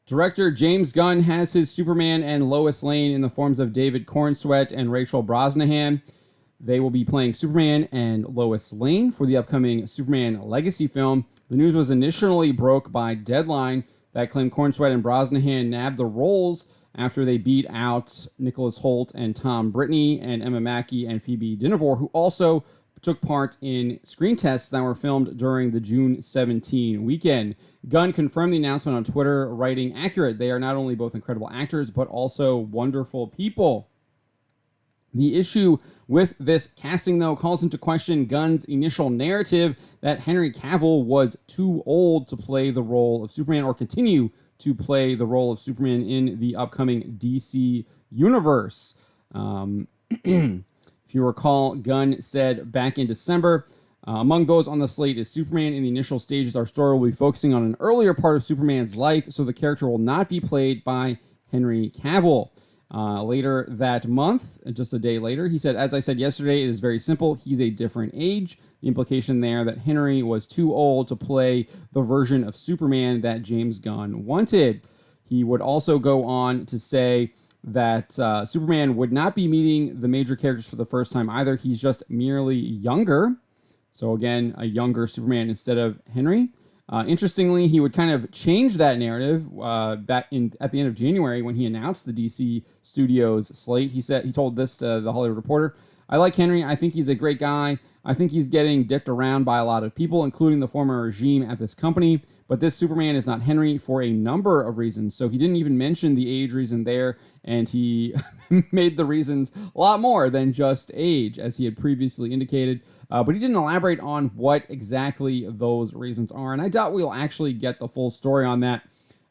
Director James Gunn has his Superman and Lois Lane in the forms of David Corenswet and Rachel Brosnahan. They will be playing Superman and Lois Lane for the upcoming Superman Legacy film. The news was initially broke by Deadline that claimed Cornsweet and Brosnahan nabbed the roles after they beat out Nicholas Hoult and Tom Brittney and Emma Mackey and Phoebe Dynevor, who also took part in screen tests that were filmed during the June 17 weekend. Gunn confirmed the announcement on Twitter, writing, "Accurate. They are not only both incredible actors, but also wonderful people." The issue with this casting, though, calls into question Gunn's initial narrative that Henry Cavill was too old to play the role of Superman or continue to play the role of Superman in the upcoming DC universe. If you recall, Gunn said back in December, among those on the slate is Superman. In the initial stages, our story will be focusing on an earlier part of Superman's life, so the character will not be played by Henry Cavill. Later that month, just a day later, he said, "As I said yesterday, it is very simple. He's a different age." The implication there that Henry was too old to play the version of Superman that James Gunn wanted. He would also go on to say that Superman would not be meeting the major characters for the first time either. He's just merely younger. So again, a younger Superman instead of Henry. Interestingly, he would kind of change that narrative back at the end of January when he announced the DC Studios slate. He told this to the Hollywood Reporter, "I like Henry. I think he's a great guy. I think he's getting dicked around by a lot of people, including the former regime at this company. But this Superman is not Henry for a number of reasons." So he didn't even mention the age reason there, and he made the reasons a lot more than just age, as he had previously indicated. But he didn't elaborate on what exactly those reasons are, and I doubt we'll actually get the full story on that.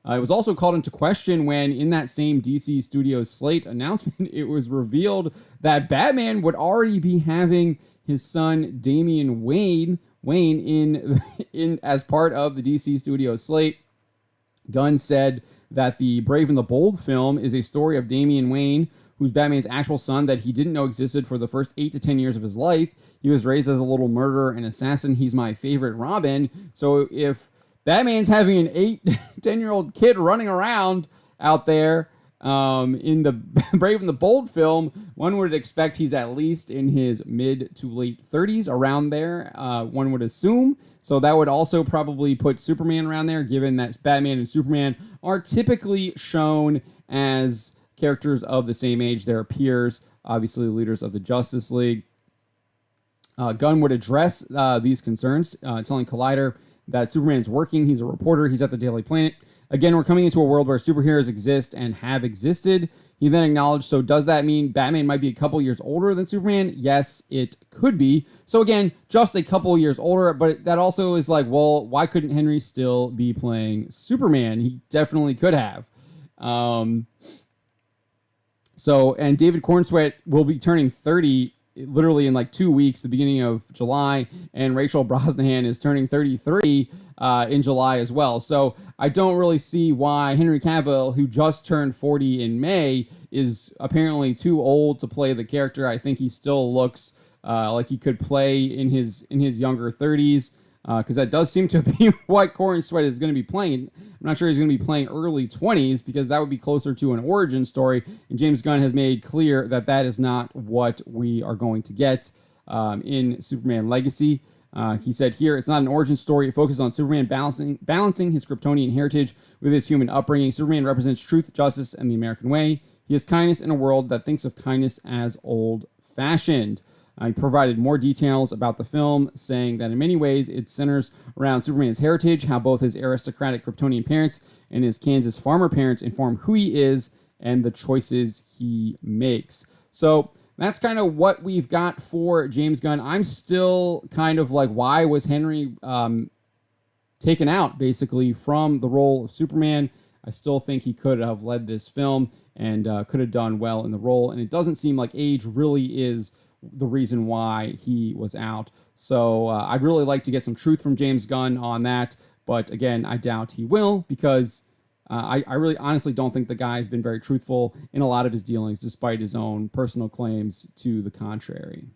It was also called into question when, in that same DC Studios slate announcement, it was revealed that Batman would already be having his son Damian Wayne in as part of the DC Studios slate. Gunn said that the Brave and the Bold film is a story of Damian Wayne, who's Batman's actual son that he didn't know existed for the first 8 to 10 years of his life. He was raised as a little murderer and assassin. He's my favorite Robin. So if Batman's having an 8, 10-year-old kid running around out there in the Brave and the Bold film, one would expect he's at least in his mid to late 30s, around there, one would assume. So that would also probably put Superman around there, given that Batman and Superman are typically shown as characters of the same age. They're peers, obviously leaders of the Justice League. Gunn would address these concerns, telling Collider that Superman is working. He's a reporter. He's at the Daily Planet. "Again, we're coming into a world where superheroes exist and have existed." He then acknowledged, "So does that mean Batman might be a couple years older than Superman?" Yes, it could be. So again, just a couple years older, but that also is like, well, why couldn't Henry still be playing Superman? He definitely could have. And David Cornsweet will be turning 30 literally in like 2 weeks, the beginning of July, and Rachel Brosnahan is turning 33 in July as well. So I don't really see why Henry Cavill, who just turned 40 in May, is apparently too old to play the character. I think he still looks like he could play in his younger 30s. Because that does seem to be what Corenswet is going to be playing. I'm not sure he's going to be playing early 20s, because that would be closer to an origin story. And James Gunn has made clear that that is not what we are going to get in Superman Legacy. He said here, "It's not an origin story. It focuses on Superman balancing his Kryptonian heritage with his human upbringing. Superman represents truth, justice, and the American way. He has kindness in a world that thinks of kindness as old-fashioned." He provided more details about the film, saying that in many ways it centers around Superman's heritage, how both his aristocratic Kryptonian parents and his Kansas farmer parents inform who he is and the choices he makes. So that's kind of what we've got for James Gunn. I'm still kind of like, why was Henry taken out, basically, from the role of Superman? I still think he could have led this film and could have done well in the role. And it doesn't seem like age really is the reason why he was out. So I'd really like to get some truth from James Gunn on that. But again, I doubt he will, because I really honestly don't think the guy has been very truthful in a lot of his dealings, despite his own personal claims to the contrary.